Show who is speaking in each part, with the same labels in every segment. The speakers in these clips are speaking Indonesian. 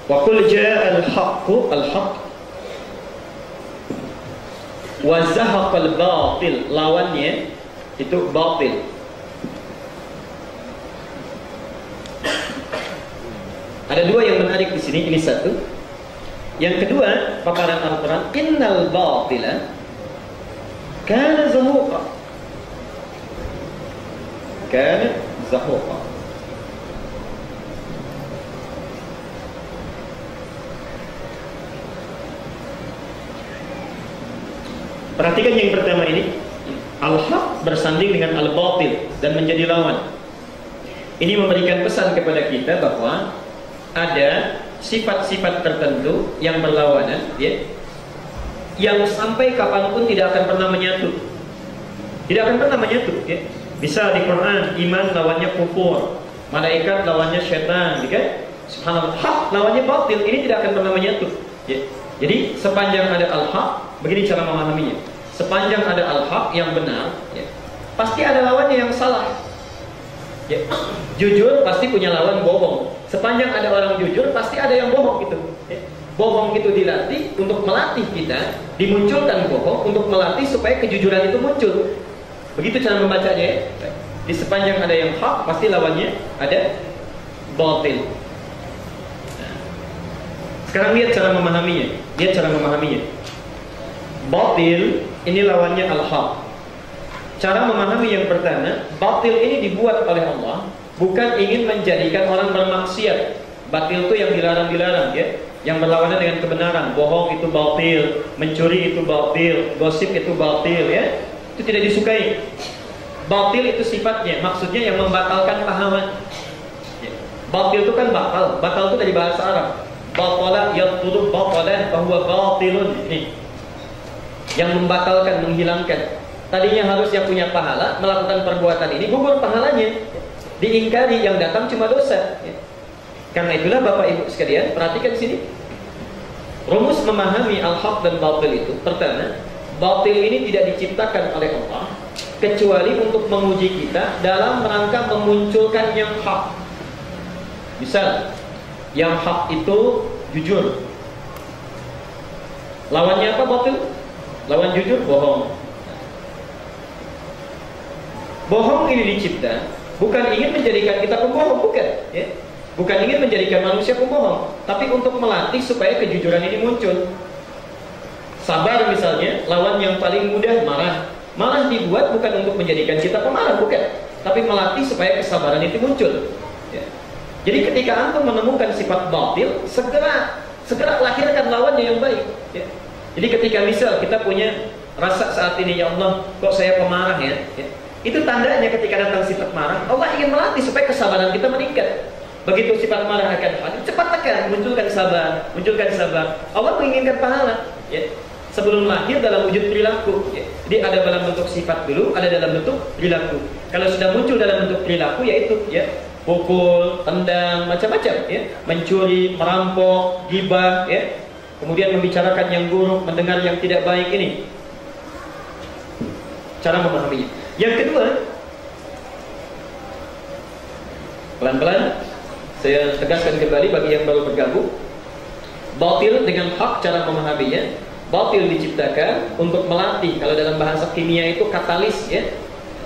Speaker 1: Wa qul ja'al haqqu al-haqq wa zahaqal batil, lawannya itu batil. Ada dua yang menarik di sini, ini satu. Yang kedua, paparan Al-Quran, innal batila kana zahuqa. Kana zahuqa. Perhatikan yang pertama ini, al-haq bersanding dengan al-batil dan menjadi lawan. Ini memberikan pesan kepada kita bahwa ada sifat-sifat tertentu yang berlawanan, ya, yang sampai kapanpun tidak akan pernah menyatu. Tidak akan pernah menyatu, ya. Bisa di Quran, iman lawannya kufur, malaikat lawannya syaitan, ya. Subhanallah, hak lawannya batil, ini tidak akan pernah menyatu, ya. Jadi sepanjang ada al-haq, begini cara memahaminya. Sepanjang ada al-haq yang benar, ya, pasti ada lawannya yang salah. Ya. Jujur pasti punya lawan bohong. Sepanjang ada orang jujur pasti ada yang bohong gitu. Ya. Bohong itu dilatih untuk melatih kita, dimunculkan bohong untuk melatih supaya kejujuran itu muncul. Begitu cara membacanya, ya. Di sepanjang ada yang hak pasti lawannya ada batil. Nah. Sekarang lihat cara memahaminya. Lihat cara memahaminya. Batil ini lawannya al-haq. Cara memahami yang pertama, batil ini dibuat oleh Allah bukan ingin menjadikan orang bermaksiat. Batil itu yang dilarang-dilarang, ya, yang berlawanan dengan kebenaran. Bohong itu batil, mencuri itu batil, gosip itu batil, ya. Itu tidak disukai. Batil itu sifatnya, maksudnya yang membatalkan pahala. Ya. Batil itu kan batal. Batal itu dari bahasa Arab. Batala yabtulu batalan fahuwa batilun. Ini yang membatalkan, menghilangkan. Tadinya harus yang punya pahala melakukan perbuatan ini, gugur pahalanya, diingkari, yang datang cuma dosa. Karena itulah Bapak Ibu sekalian, perhatikan sini. Rumus memahami al-haq dan batil itu, pertama, batil ini tidak diciptakan oleh Allah kecuali untuk menguji kita dalam rangka memunculkan yang hak. Misal, yang hak itu jujur. Lawannya apa batil? Lawan jujur bohong. Bohong ini dicipta bukan ingin menjadikan kita pembohong, bukan, ya. Bukan ingin menjadikan manusia pembohong, tapi untuk melatih supaya kejujuran ini muncul. Sabar misalnya, lawan yang paling mudah marah. Marah dibuat bukan untuk menjadikan kita pemarah, bukan, tapi melatih supaya kesabaran itu muncul, ya. Jadi ketika antum menemukan sifat batil, segera lahirkan lawannya yang baik, ya. Jadi ketika misal kita punya rasa saat ini, ya Allah, kok saya pemarah, ya. Itu tandanya ketika datang sifat marah, Allah ingin melatih supaya kesabaran kita meningkat. Begitu sifat marah akan hadir, cepat tekan, munculkan sabar, munculkan sabar. Allah menginginkan pahala, ya. Sebelum lahir dalam wujud perilaku, ya. Jadi ada dalam bentuk sifat dulu, ada dalam bentuk perilaku. Kalau sudah muncul dalam bentuk perilaku, yaitu, ya, pukul, tendang, macam-macam, ya, mencuri, merampok, ghibah, ya, kemudian membicarakan yang buruk, mendengar yang tidak baik, ini cara memahaminya. Yang kedua, pelan-pelan saya tegaskan kembali bagi yang baru bergabung, batil dengan hak cara memahaminya. Batil diciptakan untuk melatih, kalau dalam bahasa kimia itu katalis, ya.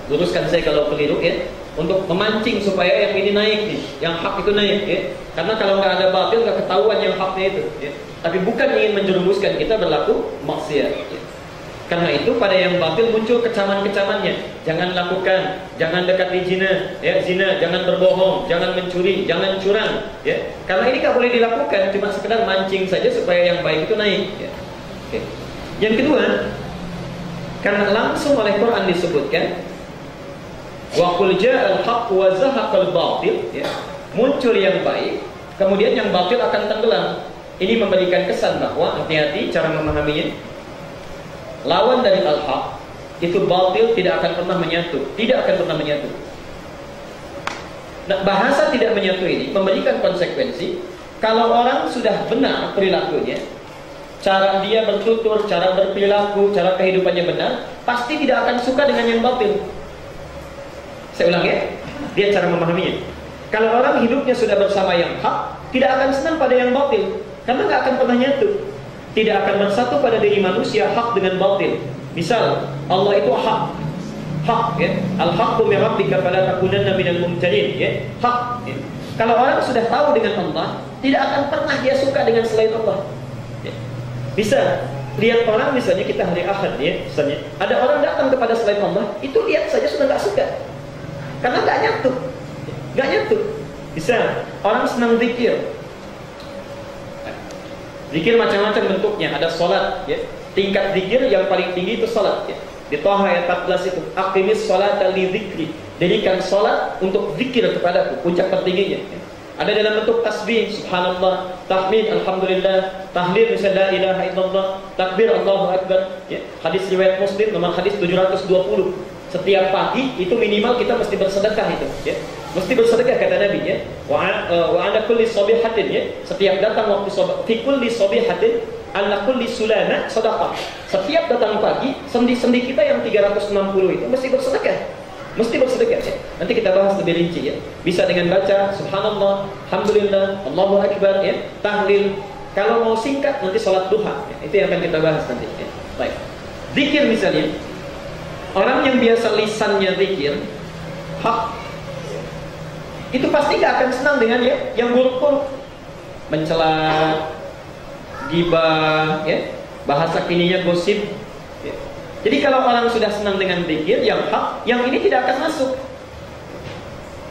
Speaker 1: Luruskan saya kalau keliru, ya. Untuk memancing supaya yang ini naik nih, yang hak itu naik, ya. Karena kalau nggak ada batil nggak ketahuan yang haknya itu, ya. Tapi bukan ingin menjerumuskan kita berlaku maksiat, ya. Karena itu pada yang batil muncul kecaman-kecamannya. Jangan lakukan, jangan dekati zina, ya, zina, jangan berbohong, jangan mencuri, jangan curang, ya. Karena ini nggak boleh dilakukan, cuma sekedar mancing saja supaya yang baik itu naik, ya. Oke. Yang kedua, karena langsung oleh Quran disebutkan, wa qul ja'al haqq wa zahaqal batil, ya. Muncul yang baik, kemudian yang batil akan tenggelam. Ini memberikan kesan bahwa hati-hati cara memahaminya. Lawan dari al-haq itu batil tidak akan pernah menyatu, tidak akan pernah menyatu. Nah, bahasa tidak menyatu ini memberikan konsekuensi. Kalau orang sudah benar perilakunya, cara dia bertutur, cara berperilaku, cara kehidupannya benar, pasti tidak akan suka dengan yang batil. Saya ulang, ya, dia cara memahaminya. Kalau orang hidupnya sudah bersama yang hak, tidak akan senang pada yang batil, karena nggak akan pernah nyatu. Tidak akan bersatu pada diri manusia hak dengan batil. Misal Allah itu hak, ya. Al-haqqu min rabbika fala takunanna minal mumtarin, ya. Hak. Ya. Kalau orang sudah tahu dengan Allah, tidak akan pernah dia suka dengan selain Allah. Ya. Bisa lihat orang, misalnya kita hari Ahad, ya, misalnya ada orang datang kepada selain Allah, itu lihat saja sudah nggak suka, karena nggak nyatu, nggak nyatu. Bisa orang senang zikir, zikir macam-macam bentuknya. Ada sholat, ya. Tingkat zikir yang paling tinggi itu sholat, ya. Di Thaha ayat 14 itu, aqimis sholata li dzikri, jadikan sholat untuk zikir kepadaku, puncak tertingginya, ya. Ada dalam bentuk tasbih, subhanallah, tahmid, alhamdulillah, tahlil, misalnya la ilaha illallah, takbir, Allahu akbar, ya. Hadis riwayat Muslim nomor hadis 720. Setiap pagi itu minimal kita mesti bersedekah itu, ya. Mesti bersedekah kata Nabi, ya. Wa ala kulli sabihatin, ya. Setiap datang waktu fi kulli sabihatin ala kulli sulana sedekah. Setiap datang pagi, sendi-sendi kita yang 360 itu mesti bersedekah. Mesti bersedekah, ya. Nanti kita bahas lebih rinci, ya. Bisa dengan baca subhanallah, alhamdulillah, Allahu akbar, ya. Tahlil. Kalau mau singkat nanti salat duha, ya. Itu yang akan kita bahas nanti, ya. Baik. Zikir misalnya, orang yang biasa lisannya zikir, hak, itu pasti gak akan senang dengan, ya, yang buruk-buruk, mencela, gibah, ya. Bahasa kininya gosip, ya. Jadi kalau orang sudah senang dengan zikir yang hak, yang ini tidak akan masuk.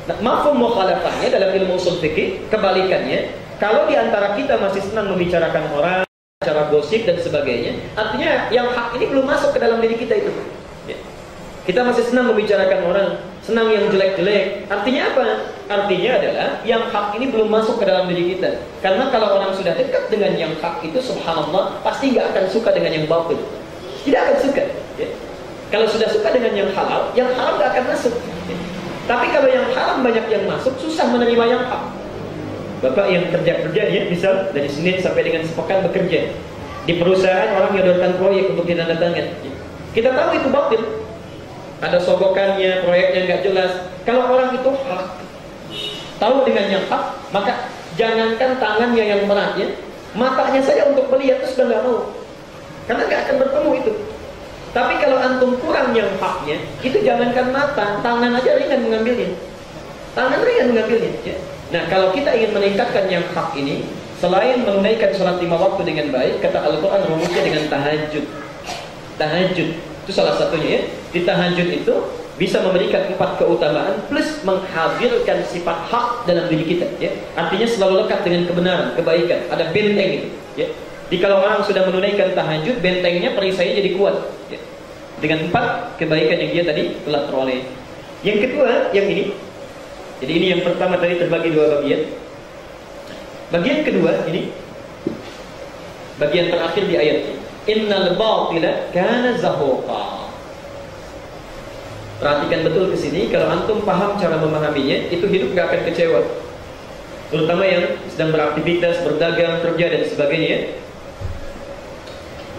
Speaker 1: Nah, mafhum mukhalafahnya dalam ilmu ushul fikih kebalikannya. Kalau di antara kita masih senang membicarakan orang, cara gosip dan sebagainya, artinya yang hak ini belum masuk ke dalam diri kita itu. Ya. Kita masih senang membicarakan orang, senang yang jelek-jelek. Artinya apa? Artinya adalah yang hak ini belum masuk ke dalam diri kita. Karena kalau orang sudah dekat dengan yang hak itu, subhanallah, pasti nggak akan suka dengan yang batil. Tidak akan suka, ya. Kalau sudah suka dengan yang halal nggak akan masuk, ya. Tapi kalau yang haram banyak yang masuk, susah menerima yang hak. Bapak yang kerja-kerja, ya, misal dari Senin sampai dengan sepekan bekerja di perusahaan, orang menyodorkan proyek untuk ditandatangan, ya. Kita tahu itu batil, ada sogokannya, proyeknya nggak jelas. Kalau orang itu hak, tahu dengan yang hak, maka jangankan tangannya yang berat, ya, matanya saja untuk melihat itu sudah nggak mau. Karena nggak akan bertemu itu. Tapi kalau antum kurang yang haknya, itu jangankan mata, tangan aja ringan mengambilnya. Tangan ringan mengambilnya, ya. Nah, kalau kita ingin meningkatkan yang hak ini, selain menunaikan sholat 5 waktu dengan baik, kata Al-Quran rumusnya dengan tahajud. Tahajud itu salah satunya, ya. Di tahajud itu bisa memberikan 4 keutamaan plus menghadirkan sifat hak dalam diri kita, ya. Artinya selalu lekat dengan kebenaran, kebaikan. Ada benteng itu, ya. Jadi kalau orang sudah menunaikan tahajud, bentengnya perisainya jadi kuat, ya. Dengan 4 kebaikan yang dia tadi telah peroleh. Yang kedua, yang ini. Jadi ini yang pertama tadi terbagi 2 bagian. Bagian kedua ini, bagian terakhir di ayat ini. Innal batila kana zahuqa. Perhatikan betul ke sini. Kalau antum paham cara memahaminya, itu hidup gak akan kecewa. Terutama yang sedang beraktivitas, berdagang, kerja dan sebagainya.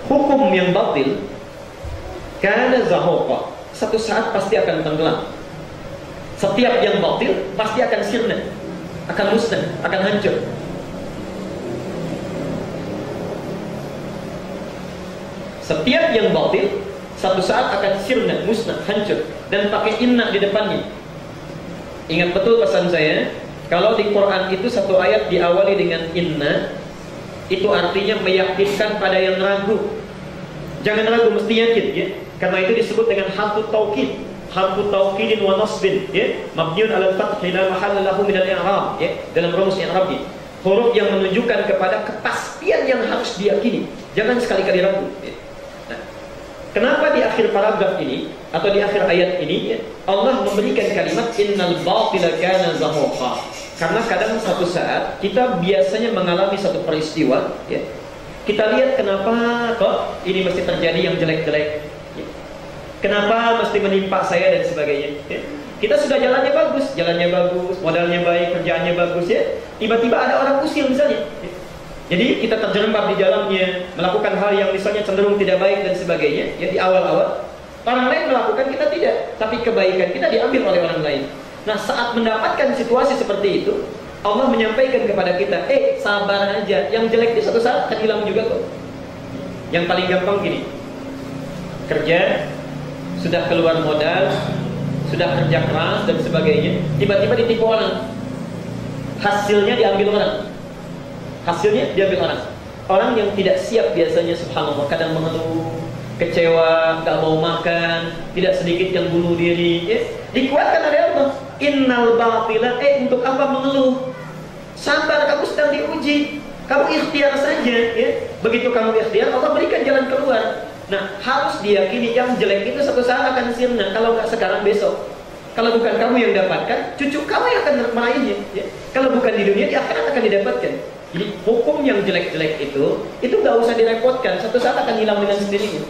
Speaker 1: Hukum yang batil karena zahuqa, satu saat pasti akan tenggelam. Setiap yang batil pasti akan sirna, akan musnah, akan hancur. Setiap yang batil satu saat akan sirna, musnah, hancur. Dan pakai inna di depannya. Ingat betul pesan saya, kalau di Quran itu satu ayat diawali dengan inna, itu artinya meyakinkan pada yang ragu. Jangan ragu, mesti yakin, ya. Karena itu disebut dengan harfu taukid, harfu taukidin wa nasbin, ya. Mabniun 'alal fathi la mahalla lahu min al-i'rab, ya. Dalam rumus i'rabnya, huruf yang menunjukkan kepada kepastian yang harus diyakini. Jangan sekali-kali ragu, ya. Nah, kenapa di akhir paragraf ini atau di akhir ayat ini, ya, Allah memberikan kalimat innal batila kana zahuqa? Karena kadang satu saat kita biasanya mengalami satu peristiwa, ya. Kita lihat kenapa kok ini mesti terjadi yang jelek-jelek, ya. Kenapa mesti menimpa saya dan sebagainya, ya. Kita sudah jalannya bagus, modalnya baik, kerjaannya bagus, ya. Tiba-tiba ada orang usil misalnya, ya. Jadi kita terjerembab di dalamnya, melakukan hal yang misalnya cenderung tidak baik dan sebagainya, ya, di awal-awal. Orang lain melakukan, kita tidak, tapi kebaikan kita diambil oleh orang lain. Nah, saat mendapatkan situasi seperti itu, Allah menyampaikan kepada kita, sabar aja, yang jelek itu suatu saat akan hilang juga kok. Yang paling gampang gini, kerja, sudah keluar modal, sudah kerja keras dan sebagainya, tiba-tiba ditipu orang, hasilnya diambil orang. Hasilnya diambil orang. Orang yang tidak siap biasanya, subhanallah, kadang mengeluh, kecewa, gak mau makan, tidak sedikit yang bunuh diri, dikuatkan oleh Allah. Innal batila, untuk apa mengeluh? Sabar, kamu sedang diuji, kamu ikhtiar saja, Begitu kamu ikhtiar, Allah berikan jalan keluar. Nah, harus diyakini yang jelek itu suatu saat akan sirna. Kalau nggak sekarang, besok. Kalau bukan kamu yang dapatkan, cucu kamu yang akan meraihnya. Kalau bukan di dunia, di akhirat akan didapatkan. Jadi hukum yang jelek-jelek itu nggak usah direpotkan. Satu saat akan hilang dengan sendirinya.